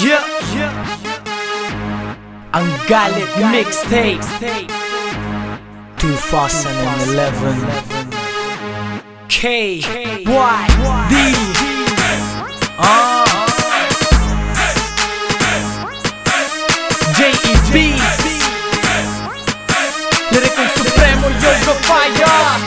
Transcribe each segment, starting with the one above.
Ang Galit Mixtape 2011 KYD JEB Lirikong Supremo Yoga Fire.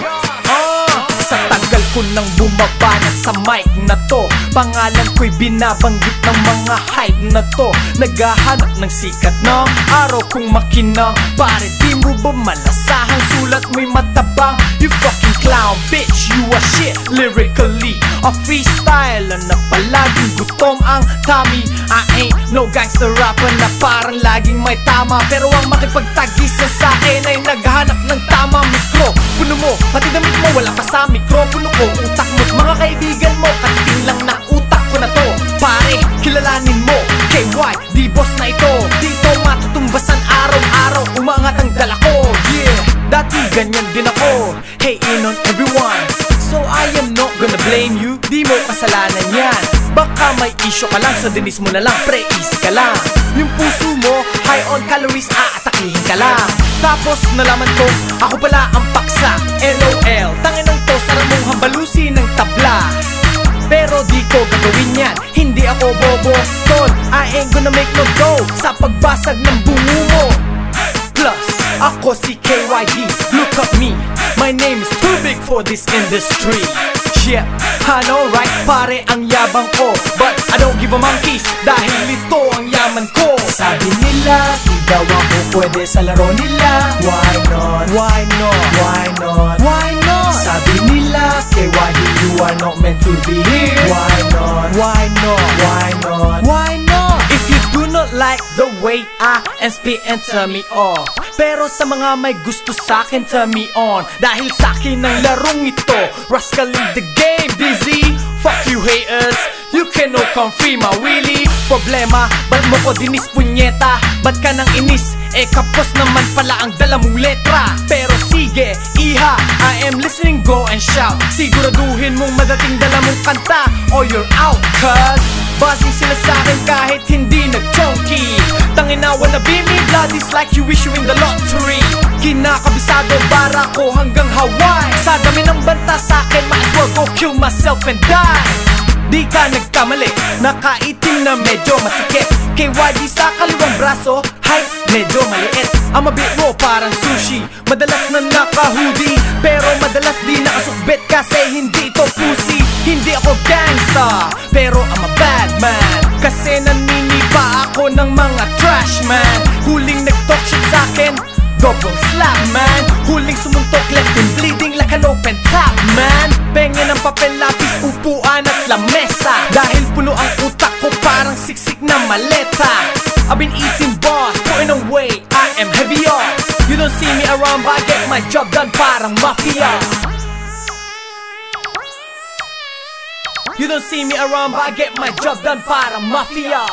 Sa tagal ko nang bumabanat sa mic na to, pangalan ko'y binabanggit ng mga hype na to. Naghahanap ng sikat ng araw kong makinang. Pare di mo ba malasahang sulat mo'y matabang? You fucking clown bitch, you a shit lyrically. A freestyle na palaging gutom ang tummy. I ain't no gangster rapper na parang laging may tama, pero ang makipagtagisa sa akin ay naghahanap ng tamang mikro. Puno mo, pati damit mo, wala pa sa mikropono ko. Utak mo't mga kaibigan mo, katiting lang na utak ko na to. Pare, kilalanin mo, KY, di boss na ito. Dito matutumbasan araw-araw, umangat ang dala ko. Yeah, dati ganyan din ako. Hey, in on everyone, so I am not gonna blame you. Di mo kasalanan yan. Baka may issue ka lang, sa dinis mo na lang, pre, easy ka lang. Yung puso mo, high on calories, aatakihin ka lang. Tapos nalaman ko, ako pala ang paksa. LOL, tangin ng to, sarang mong hambalusi ng tabla. Pero di ko gagawin yan, hindi ako bobo. Tol, I ain't gonna make no go sa pagbasag ng bungo mo. Plus, ako si KYD, look at me, my name is too big for this industry. Yeah, I know right, pare ang yabang ko, but I don't give a monkeys, dahil ito ang yaman ko. Sabi nila, di daw ako pwede sa laro nila. Why not? Why not? Why not? Why not? Sabi nila, KYD, you are not meant to be here. Why not? Why not? Why not? Why not? If you do not like the way I spit and turn me off, pero sa mga may gusto sa'kin, turn me on. Dahil sa'kin ang larong ito, rascal in the game, dizzy. Fuck you haters, you cannot come free my willy. Problema, ba't mo ko dinis punyeta? Ba't ka nang inis? Eh kapos naman pala ang dala mong letra. Pero sige, iha, I am listening, go and shout. Siguraduhin mong madating dala mong kanta, or you're out. Cause buzzing sila sa'kin kahit hindi nag-chonky. Tangina, wanna be me, blood is like you wish you win the lottery. Kinakabisado bara ko hanggang Hawaii. Sa dami ng banta sa'kin, might as well go kill myself and die. Di ka nagkamali, nakaitim na medyo masikip. KYD sa kaliwang braso, height medyo maliit. Ang mabiro parang sushi, madalas na naka-hoodie, pero madalas di nakasukbit kasi hindi ito pussy. Hindi ako gangsta, pero I'm a bad man, kasi nanini pa ako ng mga trash man. Huling nag-talk shit sa'kin, double slap man. Huling sumuntok, left him bleeding like an open tap man. Pengen ng papel, lapis, upuan at lamesa, dahil puno ang utak ko parang siksik na maleta. I've been eating bars, putting away, I am heavier. You don't see me around but I get my job done parang mafia. You don't see me around but I get my job done parang mafia.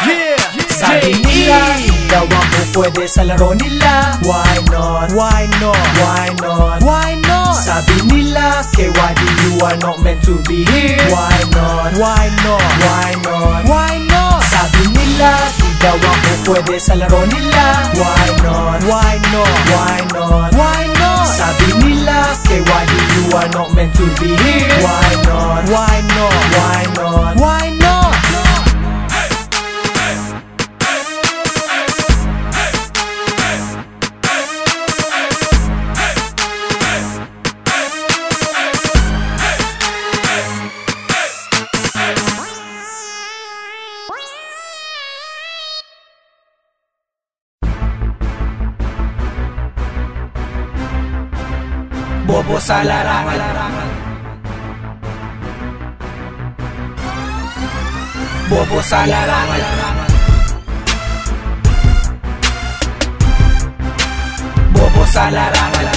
Yeah, sabi nila, daw ako pwede sa laro nila. Why not? Why not? Why not? Why not? Sabi nila, KYD, you are not meant to be here. Why not? Why not? Why not? Why not? Sabi nila, di daw ako pwede sa laro nila. Why not? Why not? Why not? Why not? Sabi nila, KYD, you are not meant to be here. Why not? Why not? Why not? Why not? Bobo sa larangan, bobo sa larangan, bobo sa larangan,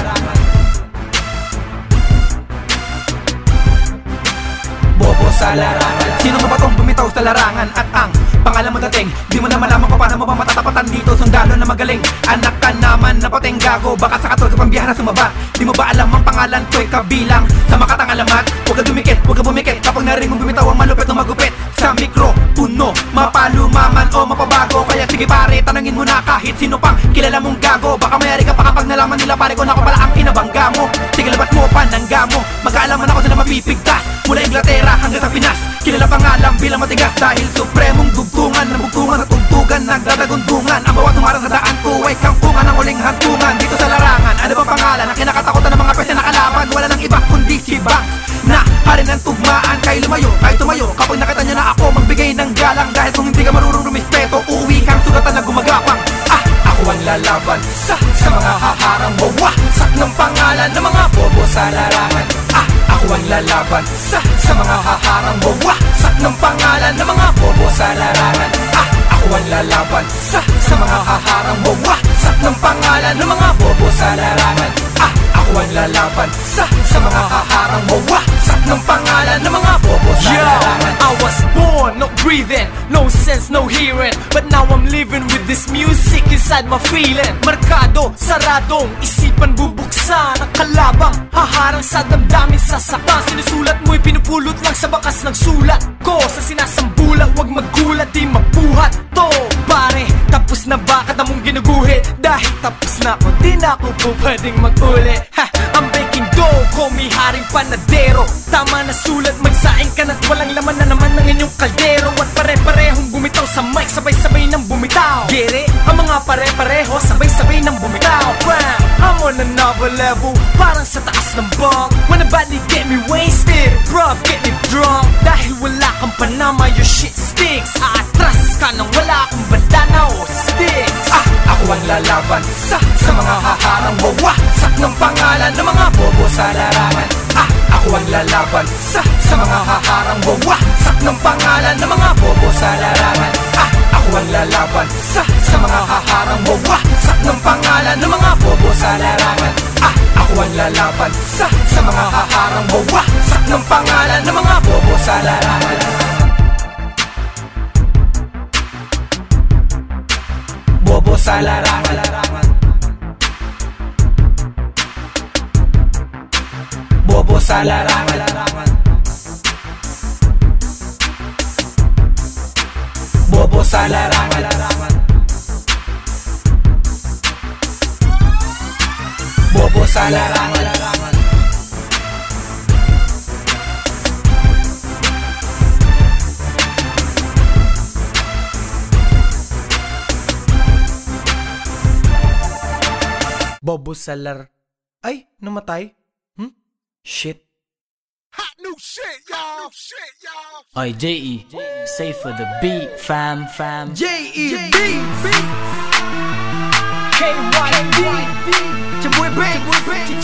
bobo sa larangan. Sino ka ba tong bumitaw sa larangan. At ang pangalan mo dating, di mo na malaman kung paano mo ba matatapatan dito. Sundalo na magaling, anak ka naman na pateng gago. Baka sa katol ka pang biyahe na sumaba. Di mo ba alam ang pangalan ko'y kabilang sa makatang alamat? Huwag ka dumikit, huwag ka bumikit kapag narinig mong bumitaw ang malupit na magupit. Sa mikro, puno, mapalumaman o mapabago. Kaya sige pare, tanangin mo na kahit sino pang kilala mong gago. Baka mayari ka pa kapag nalaman nila pare kung ako pala ang inabangga mo. Sige labas mo, panangga mo, mag-aalaman ako sila mapipigtas. Mula Inglaterra hanggang sa Pinas, kilala pangalan bilang matigas. Dahil supremong dugtungan, nabugtungan at tugtugan, nagdadagundungan. Ang bawat tumarang sa daan ko ay kampungan ng uling hantungan. Dito sa larangan, ano ba pangalan ang kinakatakutan ng mga pwede na kalaban? Wala nang iba kundi si Banks na hari ng tugmaan. Kahit lumayo, kahit tumayo, kapag nakita niya na ako magbigay ng galang. Dahil kung hindi ka marunong rumispeto, uuwi kang sugatan na gumagapang. Ako ang lalaban sa mga haharang wawasak ng pangalan ng mga bobo sa larangan. Ako ang lalaban sa mga haharang wawasak ng pangalan ng mga bobo sa larangan. Ako ang lalaban sa mga haharang wawasak ng pangalan ng mga bobo sa larangan. Ako ang lalaban sa mga haharang wawasak ng pangalan ng mga bobo sa larangan. I was born, no breathing, no sense, no hearing, but now I'm living with this music inside my feeling. Markado, saradong, isipan bubuksan. Ang kalabang, haharang sa damdamin sasaktan. Sinusulat mo'y pinupulot lang sa bakas ng sulat ko. Sa sinasambula, wag magulat, di mabuhat to. Pare, tapos na ba ka mong ginuguhit? Dahil tapos na ako, di na ako po pwedeng mag-uli. Ang baking dough, call me haring panadero. Tama na sulat, magsaing ka na't walang laman na naman ng inyong kaldero. At pare-parehong bumitaw sa mic, sabay-sabay nang bumitaw. Get it? Ang mga pare-pareho, sabay-sabay nang bumitaw. Bam! I'm on another level, parang sa taas ng bunk. When the body get me wasted, bruv, get me drunk. Dahil wala kang panama, your shit stinks. Aatras ka nang wala kang bandana o sticks. Ako ang lalaban sa mga haharang wawasak ng pangalan ng mga bobo sa larangan. Ako ang lalaban sa mga haharang wawasak ng pangalan ng mga bobo sa larangan. Ako ang lalaban sa mga haharang wawasak ng pangalan ng mga bobo sa larangan. Ako ang lalaban sa mga haharang wawasak ng pangalan ng mga bobo sa larangan. Bobo sa larangan. Bobo sa larangan. Bobo sa larangan. Bobo sa larangan. Bobo Salar. Ay, namatay? Shit. Hot new shit, y'all. Ay, J.E. Say for the beat, fam. J.E.B. K.Y.D. Your boy Brent.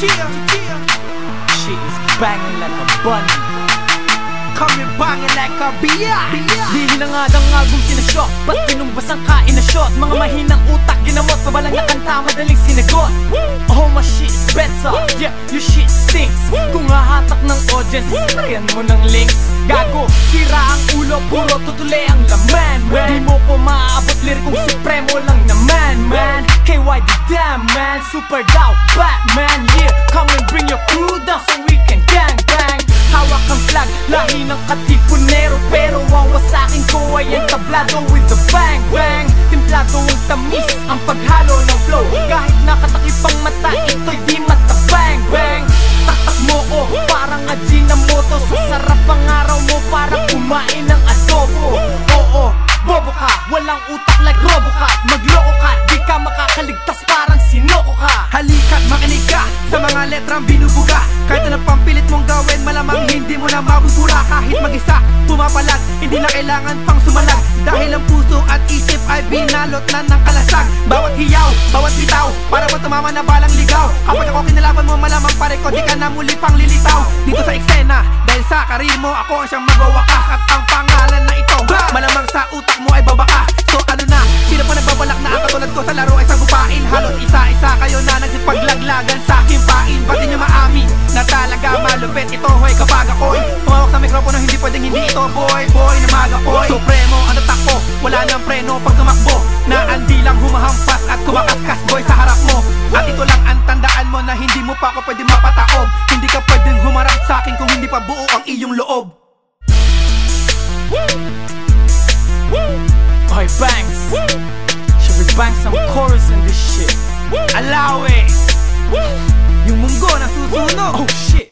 Shit is banging like a bunny. Kami bangin like a biya. Di hinangadang album sinashot, ba't pinumbas ang kain na shot? Mga mahinang utak ginamot, pabalang na kanta madaling sinagot. Oh my shit is better, yeah, your shit stinks. Kung hahatak ng audience, sakyan mo ng links. Gago, sira ang ulo, puro tutuli ang laman. Di mo ko maaabot lirikong supremo lang naman, man. KYD damn man, super daw, Batman, yeah. Come and bring your crew down so we can gang bang. Hawak ang flag, lahi ng katipunero. Pero wawasakin ko ay ang tablado with the bang bang. Templado ang tamis, ang paghalo ng flow. Kahit nakatakip ang mata, ito'y di mata bang bang. Tatak mo ko, parang Ajinomoto. Sa sarap ang araw mo, parang kumain ng adobo. Oo, bobo ka, walang utak like Robocat. Magloko ka, di ka makakaligtas, parang sinoko ka. Halika't makinig ka sa mga letrang binubuga. Kahit anong pampilit mong gawin, malamang hindi mo na mabubura. Kahit mag-isa, pumapalag, hindi na kailangan pang sumalag. Dahil ang puso at isip ay binalot na ng kalasag. Bawat hiyaw, bawat bitaw, para ba tumama na balang ligaw. Kapag ako kinalaban mo, malamang pare ko, di ka na muli pang lilitaw. Dito sa eksena, dahil sa karir mo, ako ang siyang magwawakas. At ang pangalan na ito, malamang sa utak mo ay babaka. So ano na, sino pa nagbabalak na ang katulad ko sa laro ay sagupain? Halos isa-isa kayo na nagsipaglaglagan sa aking pain. Ba't di nyo maamin na talaga malupit? Ito hoy kapag ako'y humawak sa mikropono mikropono, hindi pwedeng hindi ito. Boy, na magapoy. Supremo, ang takbo, wala nang preno pag tumakbo. Na andi lang humahampas at kumakaskas boy sa harap mo. At ito lang ang tandaan mo na hindi mo pa ako pwede mapataob. Hindi ka pwedeng humarap sa akin kung hindi pa buo ang iyong loob. Hoy Banks, should we bang some chorus in this shit? Alawe, yung munggo na susunog. Oh shit.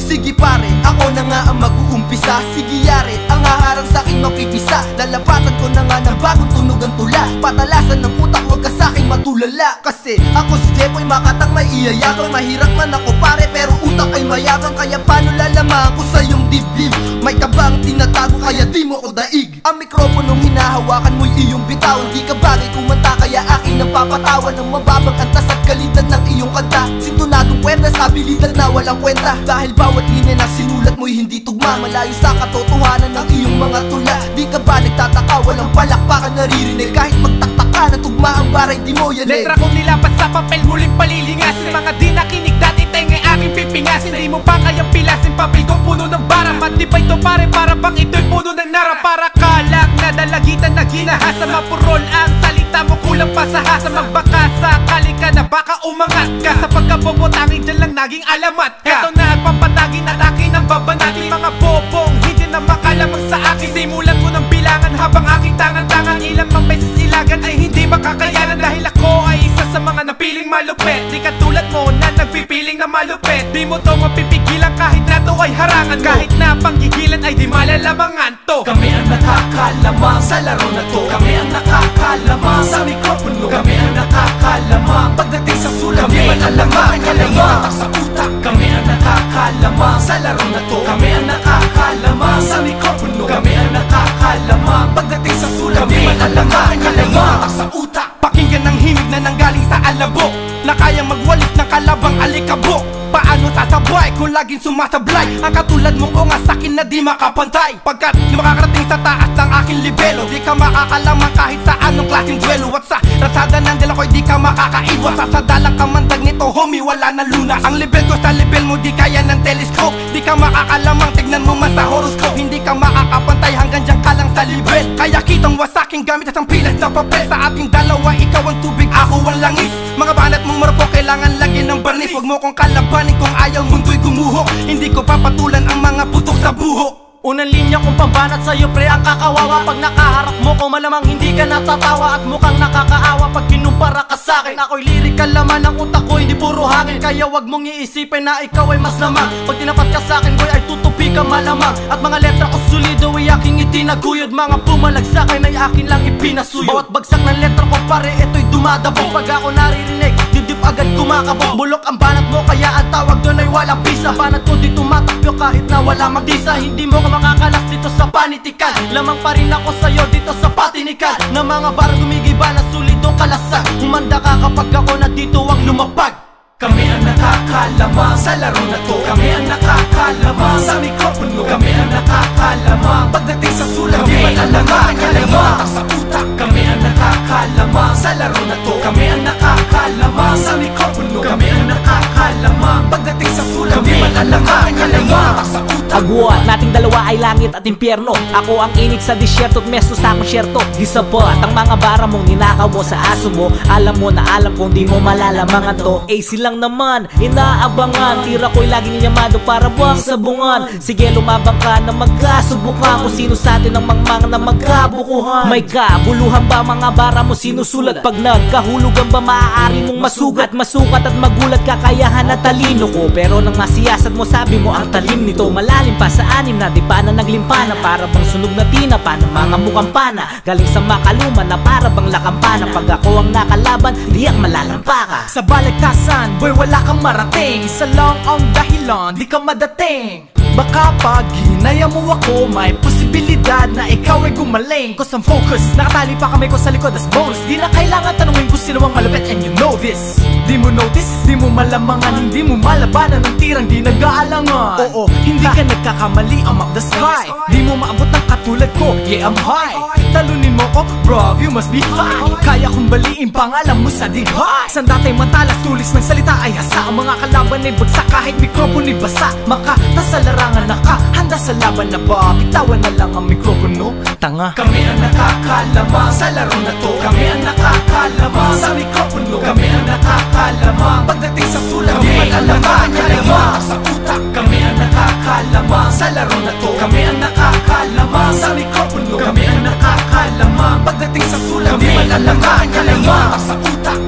Sige pare, ako na nga ang mag-uumpisa. Sige yare, ang haharang sa'king makipisa. Lalapatan ko na nga ng bagong tunog ang tula. Patalasan ng utak, huwag ka sa'king matulala. Kasi ako si Jepoy, makatang may iyayabang. Mahirap man ako pare, pero utak ay mayabang. Kaya paano lalaman ko sa iyong dibdib? May kabang tinatago, kaya di mo ko daig. Ang mikroponong hinahawakan mo'y iyong bitaw. Di ka bagay kumanta, kaya aking napapatawan. Ng mababang antas at kalidad ng iyong kanta. Sintunadong kwenta sa abilidad na walang kwenta. Dahil bawat linya na sinulat mo'y hindi tugma. Malayo sa katotohanan ng iyong mga tula. Di ka ba nagtataka, walang palakpakan naririnig. Kahit magtaktak ka na tugma ang baray, di mo yanig. Letra kong nilapas sa papel, muling palilingasin. Mga di nakinig dati tayo ngay aking pipingasin. Di mo pa kayang pilasin, papel ko puno ng bara. Matibay to pare, para bang ito'y puno ng nara. Para kalang na dalagitan na ginahasa. Mapurol ang salita mo, kulang pa sa hasa. Magbaka sakali ka na baka umangat ka. Sa pagkabobotangin dyan lang naging alamat ka. Ito na at papatagin at akin ang babanatin. Mga bobong hindi na makalamang sa akin. Simulan ko ng bilangan habang aking tangan-tangan. Ilang mang beses ilagan ay hindi makakayanan. Dahil ako ay isa sa mga napiling malupit. Di katulad mo na nagpipiling na malupit. Di mo to mapipigilan kahit na to ay harangan. Kahit na panggigilan ay di malalamangan to. Kami ang nakakalamang sa laro na to. Kami ang nakakalamang sa mikropono. Kami ang nakakalamang pagdating sa sulat. Kami malalamang kalamang sa utak. Kami ang nakakalamang sa laro na to. Kami ang nakakalamang sa mikropono. Kami ang nakakalamang pagdating sa sulat. Kami malalamang kalamang sa utak. Pakinggan ng himig na nanggaling sa alabok, na kayang magwalis ng kalabang alikabok. Paano sasabay kung laging sumasablay? Ang katulad mong o nga sa'kin na di makapantay. Pagkat di makakarating sa taas ng aking libelo, di ka makakalamang kahit sa anong klaseng duelo. At sa rasada ng dila ko'y di ka makakaiwas. Sa dalang kamandag nito homie, wala na lunas. Ang level ko sa level mo di kaya ng telescope. Di ka makakalamang, tignan mo man sa horoscope. Hindi ka makakapantay hanggang dyan ka lang sa level. Kaya kitang wasaking gamit at ang pilas na papel. Sa ating dalawa, ikaw ang tubig, ako ang langis. Mga banat mong marupok, kailangan lagyan ng barnis. Huwag mo kong kalabanin kung ayaw mundo'y gumuho. Hindi ko papatulan ang mga putok sa buho. Unang linya kong pambanat sa'yo pre ang kakawawa. Pag nakaharap mo ko malamang hindi ka natatawa. At mukhang nakakaawa pag kinumpara ka sa'kin. Ako'y lirikal laman ng utak ko, hindi puro hangin. Kaya wag mong iisipin na ikaw ay mas lamang. Pag tinapat ka sa'kin boy ay tutupi ka malamang. At mga letra ko solido ay aking itinaguyod. Mga pumalag sa'kin ay akin lang ipinasuyod. Bawat bagsak ng letra ko pare ito'y dumadabog. Pag ako naririnig dibdib agad kumakabog. Bulok ang banat mo kaya ang tawag doon ay walang bisa. Banat ko di tumatakyo kahit na wala magdisa. Hindi mo makakalas dito sa panitikan. Lamang pa rin ako sa'yo dito sa patinikan. Na mga barang gumigiba na sulidong kalasag. Humanda ka kapag ako na dito ang lumapag. Kami ang nakakalamang sa laro na to. Kami ang nakakalamang sa mikropono. Kami ang nakakalamang pagdating sa sulat. Kami malalamang kalamang sa utak. Kami ang nakakalamang sa laro na to. Kami ang nakakalamang sa mikropono. Kami ang nakakalamang pagdating sa sulat. Kami malalamang kalamang sa utak. Agwa nating dalawa ay langit at impyerno. Ako ang init sa disyerto at meso sa akong syerto. Di sapat ang mga bara mong ninakaw mo sa aso mo. Alam mo na alam kung di mo malalamangan to. AC lang naman, inaabangan. Tira ko'y laging yamado para bang sabungan. Sige lumabang ka na magkasubukan. Kung sino sa atin ang mangmang na magkabukuhan. May kabuluhan ba mga bara mo sinusulat? Pag nagkahulugan ba maaari mong masugat? Masukat at magulat kakayahan at talino ko. Pero nang masiyasat mo sabi mo ang talim nito. Malalim pa sa anim na di pa na naglimpana. Para bang sunog na tinapa ng mga mukhang pana. Galing sa makaluman na para bang lakampana. Pag ako ang nakalaban, di ang malalampa ka. Sa baligtasan, boy wala kang marating. Isa lang ang dahilan, di ka madating. Baka pag ginaya mo ako, may posibilidad na ikaw ay gumaling. Cause I'm focused, nakatali pa kami ko sa likod as bonus. Di na kailangan tanungin kung sino ang malapit, and you know this. Di mo notice, di mo malamangan, hindi mo malabanan ng tirang di nag-aalangan. Oo, hindi ka nagkakamali, I'm up the sky. Di mo maabot ng katulad ko, yeah I'm high. Talunin mo ko, bro, you must be high. Kaya kong baliin pangalan mo sa dighay. Sanda tayo matalas, tulis ng salita ay hasa. Ang mga kalaban ay bagsak kahit mikropono'y basa. Makata sa larangan na ka, handa sa laban na ba? Bitawan na lang ang mikropono, tanga. Kami ang nakakalamang sa laro na to. Kami ang nakakalamang sa mikropono. Kami ang nakakalamang pagdating sa sulat. Kami ang nakakalamang sa utak. Kami ang nakakalamang sa laro na to. Kami ang nakakalamang sa mikropono. Kami ang nakakalamang pagdating sa sulat. Kami ang nakakalamang sa utak.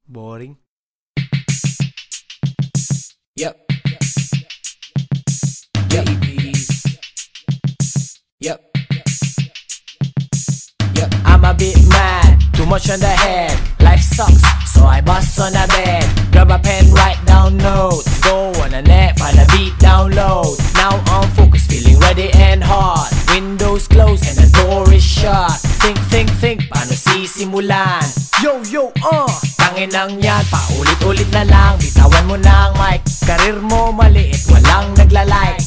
Boring. Yep. Yep. Yep. Yep. I'm a bit mad, too much on the head. Life sucks, so I bust on a bed. Grab a pen, write down notes. Go on the net, find a beat, download. Now I'm focused, feeling ready and hot. Windows closed and the door is shut. Think, paano sisimulan? Yo, Tanginang yan, paulit-ulit na lang. Bitawan mo ng mic, karir mo maliit, walang naglalike.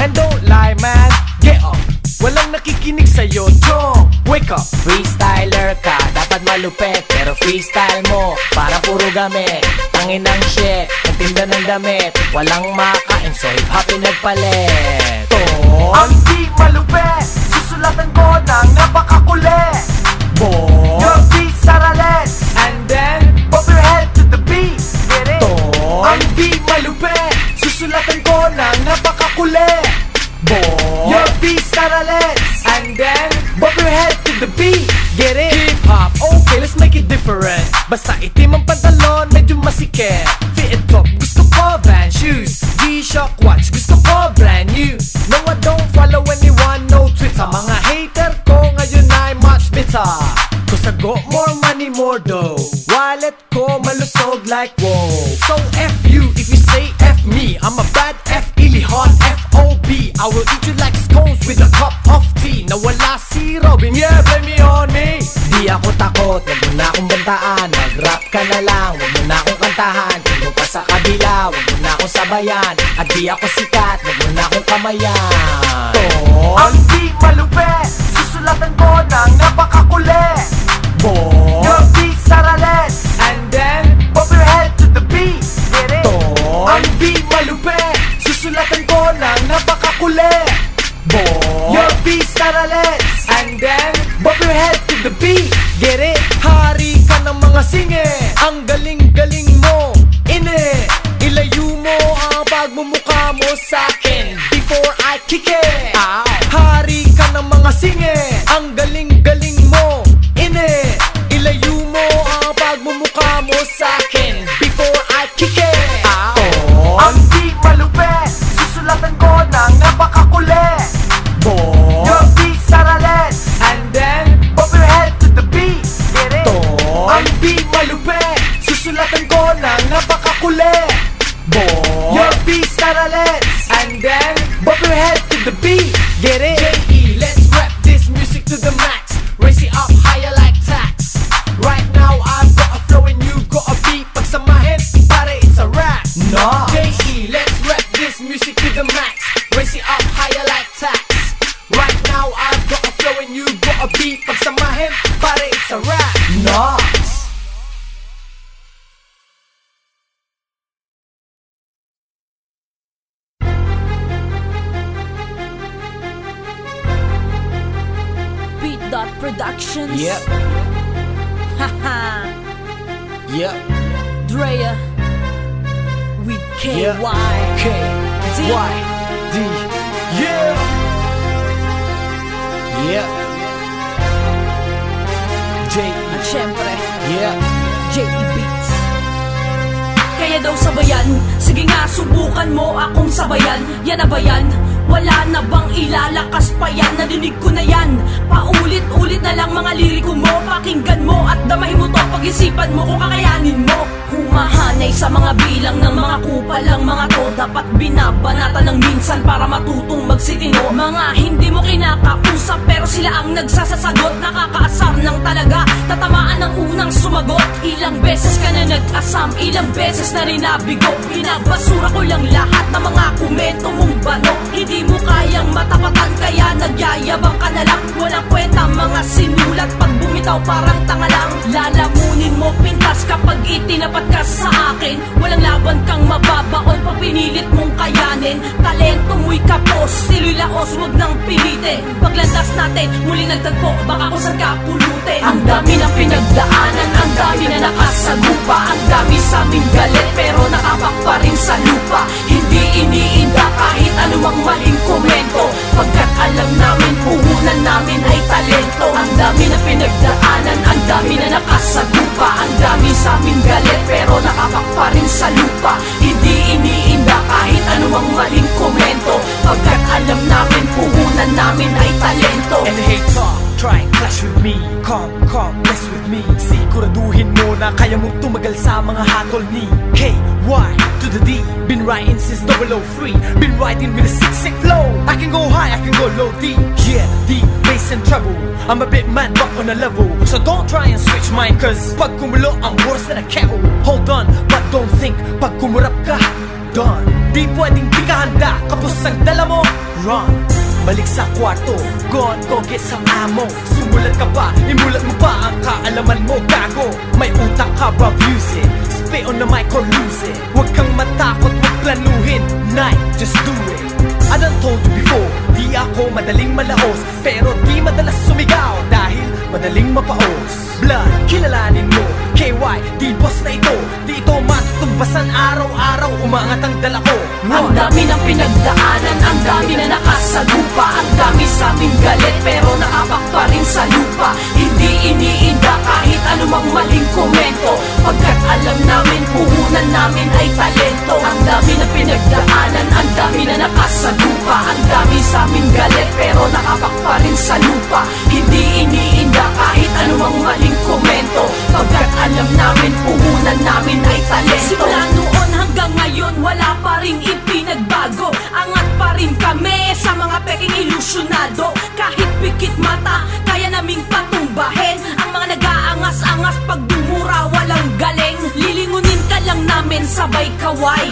and don't lie man, get up. Walang nakikinig sa'yo, Chong, wake up. Freestyler ka, dapat malupet. Pero freestyle mo, para puro gamit. Tanginang shit, nagtinda ng damit. Walang makain, so hip-hop nagpalit. Ang di malupet, susulatan ko ng napakakulit. Your beat saralet, and then bob your head to the beat. Get it? Ang di malupet, susulatan ko ng napakakulit. Your beat saralet, and then bob your head to the beat. Get it? Hip-hop, okay, let's make it different. Basta itim ang pantalon, medyo masikip. Fit it up, gusto ko Van shoes. G-Shock watch, gusto ko brand new. No, I don't follow anyone, no Twitter. Mga hater ko ngayon ay much bitter. Cause I got more money, more dough. Wallet ko malusog like whoa. So F you if you say F me. I'm a bad F, ili hot F-O-B. I will eat you like scones with a cup of tea. Nawala si Robin, yeah, blame me on me. Di ako takot, wag mo na akong bantaan. Mag-rap ka na lang, wag mo na akong kantahan. Kung pa sa kabila, wag mo na akong sabayan. At di ako sikat, wag mo na akong kamayan. Ang di malupet, susulatan ko ng napakakulit. Your beat saralet, and then bob your head to the beat. Get it? Ang di malupet, susulatan ko ng napakakulit. Your beat saralet, and then bob your head to the beat. Get it? Hari ka ng mga singe, ang galing-galing mo, ine. Ilayo mo ang pagmumukha mo sa'kin before I kick it. Hari ka ng mga singe, ang galing-galing mo, ine. Ilayo mo ang pagmumukha mo sa'kin before I kick it. Ang di malupet, susulatan ko ng napakakulit. Your beat saralet, and then bob your head to the beat. Get it? Ang di malupet, susulatan ko ng napakakulit. Your beat saralet, and then bob your head to the beat. Get it? J.E. Let's rap this music to the max. Raise it up higher like tax. Right now I've got a flow and you got a beat. Pagsamahin, pare it's a rap. No. J.E. Let's rap this music to the max. Raise it up higher like tax. Right now I've got a flow and you got a beat. Pagsamahin, pare it's a rap. No. Productions. Yep. Haha. Yep. Drea with KY. Yep. K-Y-D. Yeah. Yep. J. At syempre, Yep. J.E. Beats. Kaya kaya daw sabayan? Sige nga, subukan mo akong sabayan. Yan na ba yan? Wala na bang ilalakas pa yan? Nadinig ko na yan. Paulit-ulit na lang mga liriko mo. Pakinggan mo at damahin mo to. Pag-isipan mo kung kakayanin mo. Humahanay sa mga bilang ng mga kupalang mga to. Dapat binabanatan ng minsan para matutong magsitino. Mga hindi mo kinakausap pero sila ang nagsasasagot. Nakakaasar ng talaga, tatamaan ng unang sumagot. Ilang beses ka na nag-asam, ilang beses na rin nabigo. Binabasura ko lang lahat ng mga komento mong bano. Hindi mo kayang matapatan kaya nagyayabang ka na lang. Walang kwenta mga sinulat, pag bumitaw parang tanga lang. Lalamunin mo pintas kapag itinapat ka sa akin. Walang laban kang mababaon pag pinilit mong kayanin. Talento mo'y kapos, stilo'y laos, huwag nang pilitin. Paglandas natin, muli nagtagpo, baka kung saan ka pulutin. Ang dami na pinagdaanan, ang dami na nakasagupa. Ang dami sa aming galit pero nakapak pa rin sa lupa. Hindi iniinda kahit anumang maling komento, pagkat alam namin puhunan namin ay talento. Ang dami na pinagdaanan, ang dami na nakasagupa. Ang dami sa aming galit pero nakapak pa rin sa lupa. Hindi iniinda kahit anumang maling komento, pagkat alam namin puhunan namin ay talento. And the hate talk, try clash with me. Come, mess with me. Siguraduhin mo na kaya mong tumagal sa mga hatol ni KY to the D. Been writing since 003. Been writing with a sick flow. I can go high, I can go low, D. Yeah, D, bass and treble. I'm a bit mad but on a level, so don't try and switch mine, cause pag kumulo ang worse than a kettle. Hold on, but don't think, pag kumurap ka, done. Di pwedeng di ka handa, kapos ang dala mo, run. Balik sa kwarto, go on, go get some ammo. Sumulat ka pa, imulat mo pa ang kaalaman mo, gago. May utak ka ba, use it. Spit on the mic or lose it. Huwag kang matakot, huwag planuhin. Night, just do it. I done told you before, di ako madaling malaos, pero di madalas sumigaw dahil madaling mapaos. Blood, kilalanin mo, KY, di boss na ito. Di ito matutumbasan araw-araw, umangat ang dala ko. Ang dami ng pinagdaanan, ang dami na nakasagupa. Ang dami sa aming galit pero nakapak pa rin sa lupa. Hindi iniinda kahit anumang maling komento, pagkat alam namin puhunan namin ay talento. Ang dami na pinagdaanan, ang dami na nakasagupa. Ang dami sa aming galit pero nakapak pa rin sa lupa. Hindi iniinda kahit anumang maling komento, pagkat alam namin puhunan namin ay talento. Simula noon hanggang ngayon wala pa rin ipinagbago. Angat pa rin kami sa mga peking ilusyonado. Kahit pikit mata, kaya naming patumbahin ang mga nag-aangas-angas pag dumura walang galing. Lilingunin ka lang namin sabay kaway.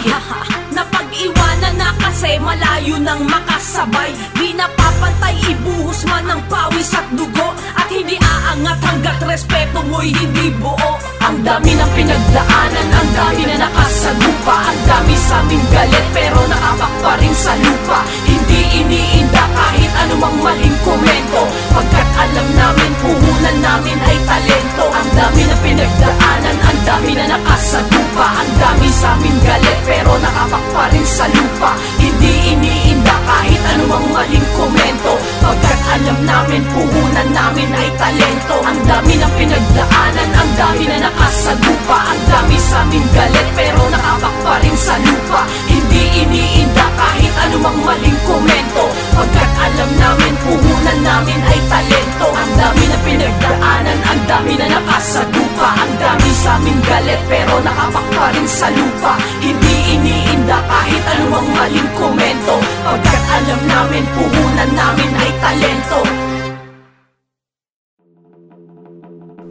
Napag-iwanan na kasi malayo nang makasabay. Di napapantay, ibuhos man ng pawis at dugo, at hindi aangat hanggat respeto mo'y hindi buo. Ang dami ng pinagdaanan, ang dami na nakasagupa. Ang dami sa aming galit pero nakapak pa rin sa lupa. Hindi iniinda kahit anumang maling komento, pagkat alam namin puhunan namin ay talento. Ang dami na pinagdaanan, ang dami na nakasagupa. Ang dami sa aming galit pero nakapak pa rin sa lupa. Hindi iniinda kahit anumang maling komento, pagkat alam namin puhunan namin ay talento. Ang dami ng pinagdaanan, ang dami na nakasagupa. Ang dami sa aming galit pero nakapak pa rin sa lupa. Hindi iniinda kahit anumang maling komento, pagkat alam namin puhunan namin ay talento. Ang dami na pinagdaanan, ang dami na nakasagupa. Ang dami sa aming galit pero nakapak pa rin sa lupa. Hindi iniinda kahit anumang maling komento, pagkat alam namin puhunan namin ay talento.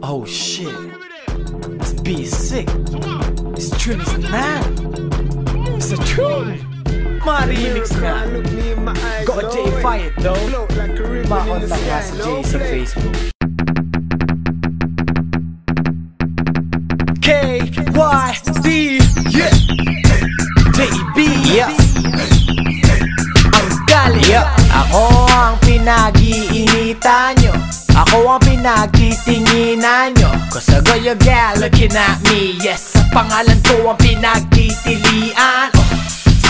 Oh shit, this beat is sick. This tune is mad. It's a tune. Remix nga. Got a J fired though. Ma-contact nga si Jay sa Facebook. KYD, yeah. JB, yeah. Ang galing, yeah. Ako ang pinag-iinitan nyo, ako ang pinagtitinginan nyo. Cause I got your gal looking at me. Yes, sa pangalan ko ang pinagtitilian. Oh,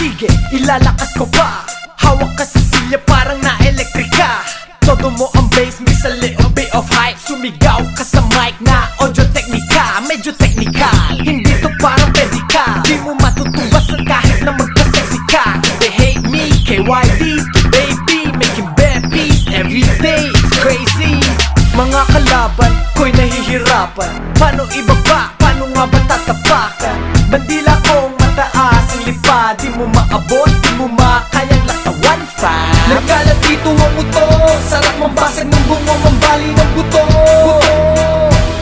sige, ilalakas ko pa. Hawak ka sa silya parang na-elektrika. Todo mo ang bass, mix a little bit of hype. Sumigaw ka sa mic na audio technica. Medyo technical, hindi to parang pedika. Di mo Mga kalaban ko'y nahihirapan. Paano ibaba? Paano nga ba tatapakan? Bandila kong mataas ang lipa. Di mo maabot, di mo makayang latawan pa. Nagkalat dito ang uto, sarap mambasag ng bungo, mambali ng buto.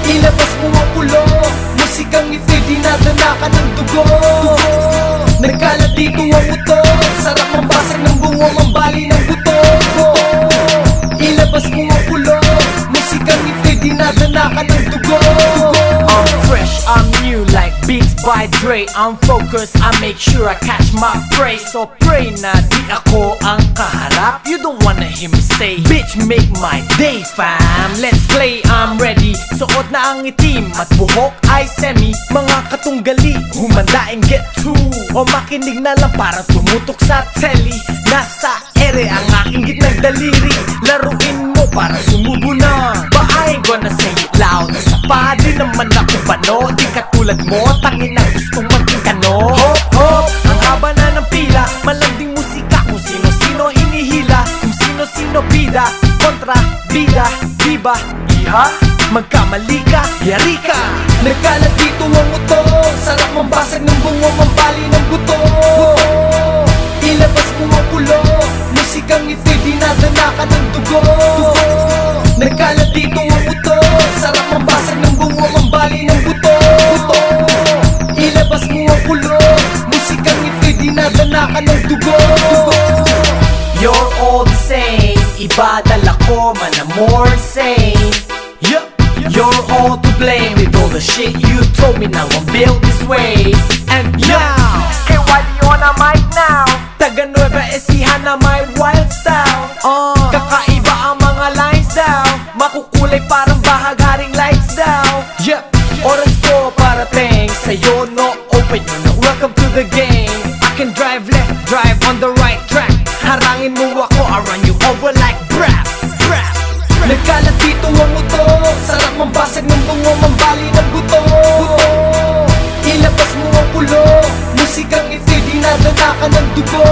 Ilabas mo ang ulo, musikang ito'y dinadanakan ng dugo. Nagkalat dito ang uto, sarap mambasag ng bungo, mambali ng buto. Ilabas mo ang ulo, musikang ito'y dinadanakan ng dugo. I'm fresh, I'm new like Beats by Dre. I'm focused, I make sure I catch my prey. So pray na di ako ang kaharap. You don't wanna hear me say, bitch make my day fam. Let's play, I'm ready. Suot na ang itim at buhok ay semi. Mga katunggali, humanda and get to. O makinig na lang para tumutok sa telly. Nasa ere ang aking gitnang daliri. Laruin mo para sumubo na. But I ain't gonna say it loud. Sa pa, di naman ako bano. Di katulad mo, tangin na gustong maging kano. Hop, hop, ang haba na ng pila. Malanding musika kung sino-sino hinihila. Kung sino-sino bida, kontra, bida, diba, iha? Magkamali ka, yari ka. Nagkalat dito ang uto, sarap mambasag ng bungo, mambali ng buto. Ilabas mo ang ulo, musikang ito'y dinadanakan ng dugo. Nagkalat dito ang uto, sarap mambasag ng bungo, mambali ng buto. Ilabas mo ang ulo, musikang ito'y dinadanakan ng dugo. You're all the same, iba dala ko man na more insane. Yup, you're all to blame with all the shit you told me. Now I'm built this way. And now, KYD on a mic now. Taga Nueva Ecija na my wild style. Kakaiba ang mga lines daw. Makukulay parang bahagaring lights daw. Yep, oras ko parating sa'yo, no open you na. Welcome to the game. I can drive left, drive on the right track. Harangin mo ako, I run you over like brap, brap. Nagkalat dito ang uto, sarap mambasag ng bungo, mambali ng buto. Ilabas mo ang ulo, musikang ito'y dinadanakan ng dugo.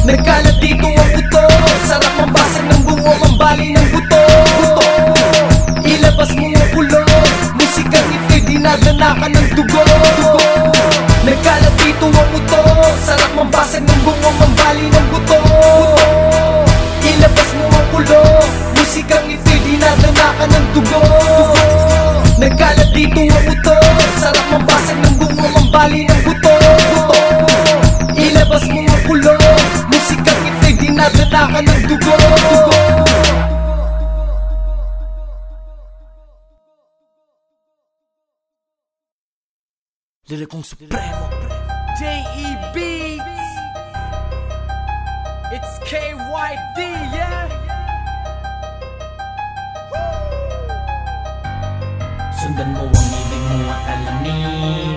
Nagkalat dito ang uto, sarap mambasag ng bungo, mambali ng buto. Ilabas mo ang ulo, musikang ito'y dinadanakan ng dugo. Nagkalat dito ang uto, sarap mambasag ng bungo, mambali ng buto. Ilabas mo ang ulo, musikang ito'y dinadanakan ng dugo. Nagkalat dito ang uto, sarap mambasag ng bungo, mambali ng buto. Ilabas mo ang ulo, musikang ito'y dinadanakan ng dugo. Lirikong Supremo, J.E. Beats. It's KYD, yeah. Sundan mo ang ibig mo at alamin.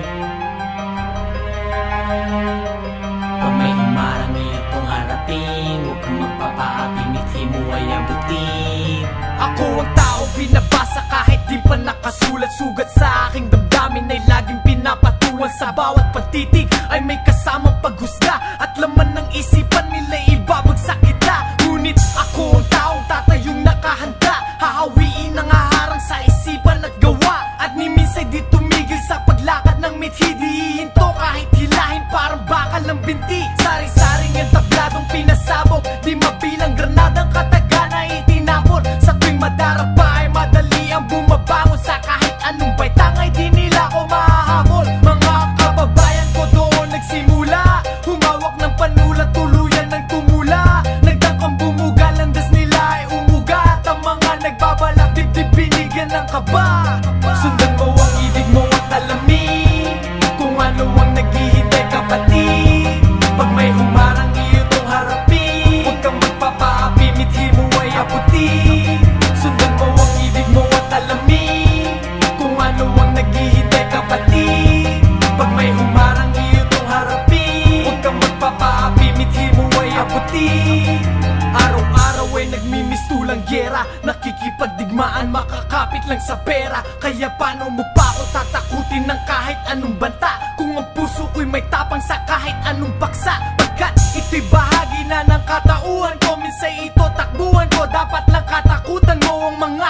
Pag may umarang itong harapin, huwag kang magpapaapi, mithi mo ay abutin. Ako ang tao binabasa kahit di pa nakasulat. Sugat sa aking damdamin ay laging pinapatuan. Sa bawat pagtitig ay may kasamang paghusga. At laman ng isipan nila ibabagsak kita. Ngunit ako ang taong tatayong nakahanda. Hahawiin ang haharang sa isipan at gawa. At ni minsay di tumigil sa paglakad ng mithi. Di hihinto kahit hilahin parang bakal ng binti. Sari-saring ang tabladong pinasabog. Di mabilang granadang kataga na itinapon. Sa tuwing madarapa ay madali ang bumabangon. Sa kahit anong baitang ay di nila ko mahahabol. Mga kababayan ko doon nagsimula. Humawak ng panulat, tuluyan ng tumula. Nagdangkang bumuga, landas nila ay umuga. At ang mga nagbabalak, dibdib binigyan ng kaba. Sundan mo ang ibig mo at alamin kung ano ang naghihintay kapatid. Pag may humarang iyo tong harapin, huwag kang magpapaapi, mithi mo ay aputin. Sundan mo ang ibig mo at alamin kung ano ang naghihintay kapatid. Pag may humarang iyo tong harapin, huwag kang magpapaapi, mithi mo ay aputin. Araw-araw ay nagmimistulang gera. Nakikipagdigmaan, makakapit lang sa pera. Kaya paano mo pa ako tatakutin ng kahit anong banta? Kung ang puso ko'y may tapang sa kahit anong paksa. Pagkat ito'y bahagi na ng katauhan ko. Minsay ito takbuhan ko. Dapat lang katakutan mo ang mga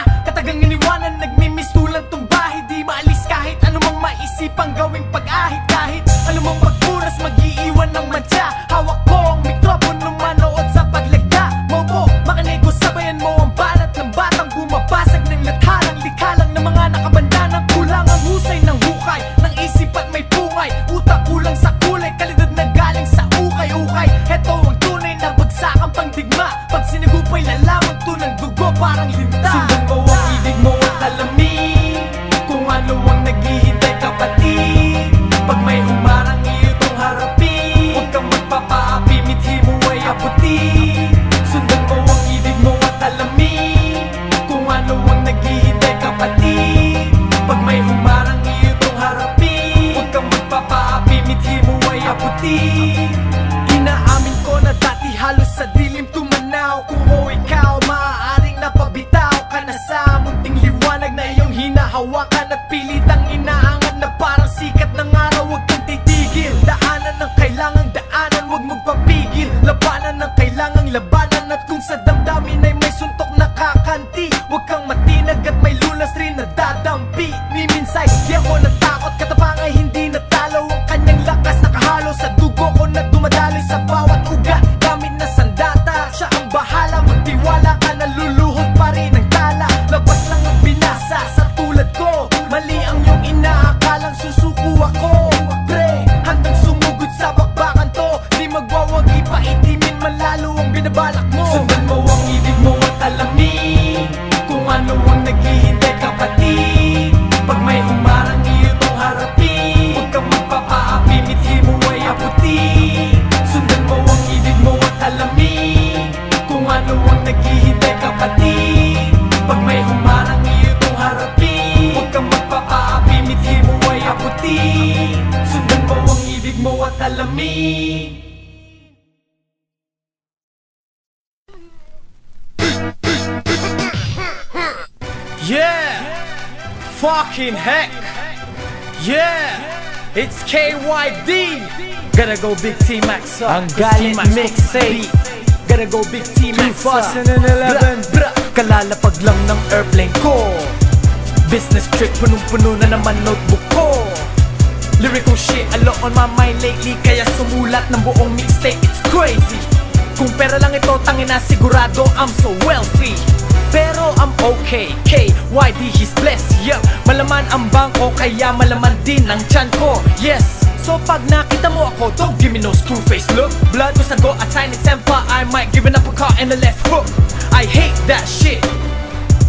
parang linta. Sundan mo ang ibig mo at alamin kung ano ang naghihintay kapatid. Pag may humarang iyo itong harapin, huwag kang magpapaapi, mithi mo ay aputi. Sundan mo ang ibig mo at alamin kung ano ang naghihintay kapatid. Pag may humarang iyo itong harapin, huwag kang magpapaapi, mithi mo ay aputi. Inaamin ko na dati halos sa dilim tumanaw. Kung o ikaw maaaring napabitaw ka na sa munting liwanag na iyong hinahawakan at pilitang inaangan na parang sikat ng araw. Huwag kang titigil, daanan ng kailangang daanan, huwag magpapigil. Labanan ng kailangang labanan, at kung sa damdamin ay may suntok na kakanti, huwag kang matinag at may lunas rin na dadampi. Ni minsay, di ako natakot, katapang ay hindi natalo. Ang kanyang lakas nakahalo sa dugo ko na dumadaloy sa bawat ugat. Gamit na sandata, siya ang bahala, magtiwala ka, naluluhod pa rin ang tala. Labas lang ang binasa sa tulad ko, mali ang iyong inaakalang susuko ako. Pre, handang sumugod sa bakbakan to, di magwawagi pa itimin man lalo ang binabalak mo. Sundan mo ang ibig mo at alamin kung ano ang naghihintay kapatid. Pag may humarang iyo itong harapin, huwag kang magpapaapi, mithi mo ay aputi. Sundan mo ang ibig mo at alamin kung ano ang naghihintay kapatid. Pag may humarang iyo itong harapin, huwag kang magpapaapi, mithi mo ay aputi. Sundan mo ang ibig mo at alamin. Yeah! Fucking heck! Yeah! It's KYD! Gotta go Big T-Max up. Ang galit mixtape. Gotta go Big T-Max up. 2011. Kalalapag lang ng airplane ko. Business trip, punong-puno na naman notebook ko. Lyrical shit, a lot on my mind lately, kaya sumulat ng buong mixtape, it's crazy. Kung pera lang ito, tangin na sigurado I'm so wealthy. Pero I'm okay, KYD he's blessed, yeah. Malaman ang bangko, kaya malaman din ang tiyan ko, yes. So pag nakita mo ako, don't give me no screw face look. Blood ko sago at silent temper, I might give an uppercut and a left hook. I hate that shit.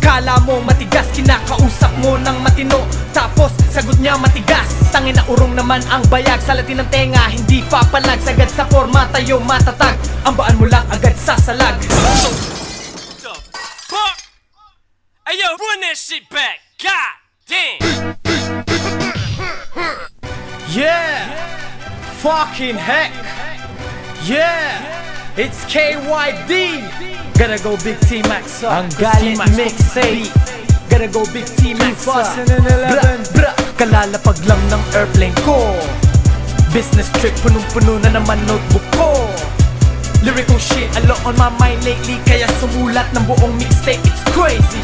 Kala mo matigas, kinakausap mo ng matino, tapos sagot niya matigas. Tangin na urong naman ang bayag, sa latin ng tenga, hindi papalag. Sagad sa forma tayo matatag, ambaan mo lang agad sa salag. Hey yo, run that shit back. God damn. Yeah! Fucking heck! Yeah! It's KYD! Gotta go Big T-Max up. Ang galit mixtape. Gotta go Big T-Max up. 2011. Kalalapag lang ng airplane ko. Business trip, punong-puno na naman notebook ko. Lyrical shit, a lot on my mind lately, kaya sumulat ng buong mixtape, it's crazy.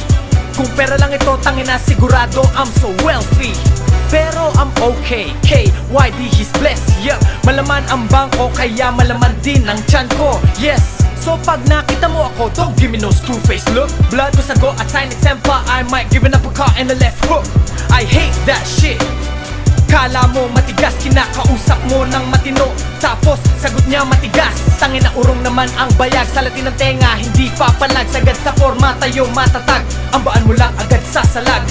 Kung pera lang ito, tangin na sigurado I'm so wealthy. Pero I'm okay, KYD he's blessed, yeah. Malaman ang bangko, kaya malaman din ang tiyan ko, yes. So pag nakita mo ako, don't give me no screw face look. Blood ko sago at silent temper, I might give an uppercut and a left hook. I hate that shit. Kala mo matigas, kinakausap mo ng matino, tapos sagot niya matigas. Tangin na urong naman ang bayag, sa latin ng tenga, hindi papalag. Sagad sa forma tayo matatag, ambaan mo lang agad sa salag.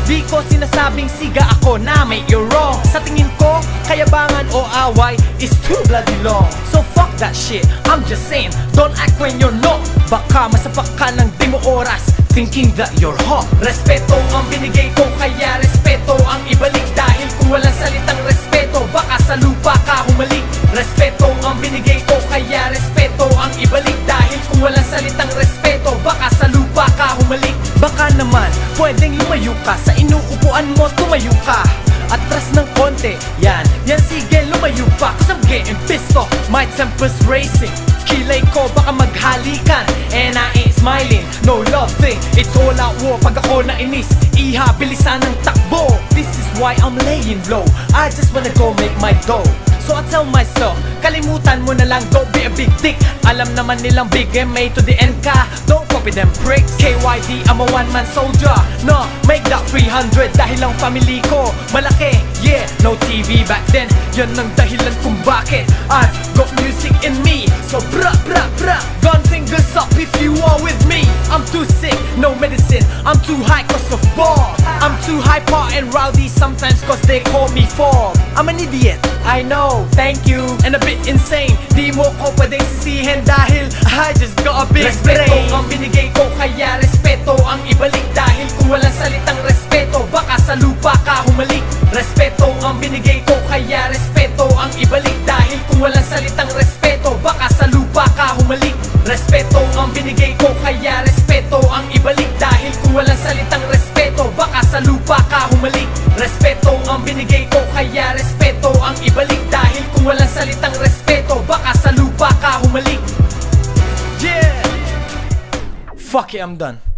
Di ko sinasabing siga ako na may you're wrong. Sa tingin ko, kayabangan o away is too bloody long. So fuck that shit, I'm just saying, don't act when you're not. Baka masapak ka ng di mo oras, thinking that you're hot. Respeto ang binigay ko, kaya respeto ang ibalik. Dahil kung walang salitang respeto, baka sa lupa ka humalik. Respeto ang binigay ko, kaya respeto ang ibalik. Dahil kung walang salitang respeto, baka sa lupa ka humalik. Baka naman, pwedeng lumayo ka, sa inuupuan mo tumayo ka. Atras ng konti, yan sige lumayo pa. Cause I'm getting pissed off, my temper's racing. Kilay ko baka maghalikan, and I ain't smiling, no love thing. It's all out war, pag ako nainis, iha bilisan ng takbo. This is why I'm laying low, I just wanna go make my dough. So I tell myself, kalimutan mo na lang, don't be a big dick. Alam naman nilang big MA to the end ka, don't copy them pricks. KYD, I'm a one-man soldier. No, make that 300 dahil ang family ko malaki. Yeah, no TV back then, yan ang dahilan kung bakit I've got music in me. So bra bra bra, gun fingers up if you are with me. I'm too sick, no medicine, I'm too high cause of ball. I'm too hyper and rowdy sometimes cause they call me Fob. I'm an idiot, I know, thank you. And a bit insane, di mo ko pwedeng sisihin dahil I just got a big brain. Respeto ang binigay ko kaya respeto ang ibalik. Dahil kung walang salitang respeto baka sa lupa ka humalik. Respeto ang binigay ko kaya respeto ang ibalik. Dahil kung walang salitang respeto baka sa lupa ka humalik. Respeto ang binigay ko kaya respeto ang ibalik. Dahil kung walang salitang respeto baka sa lupa ka humalik. Respeto ang binigay ko kaya respeto ang ibalik. Dahil kung walang salitang respeto baka sa lupa ka humalik. Yeah! Fuck it, I'm done.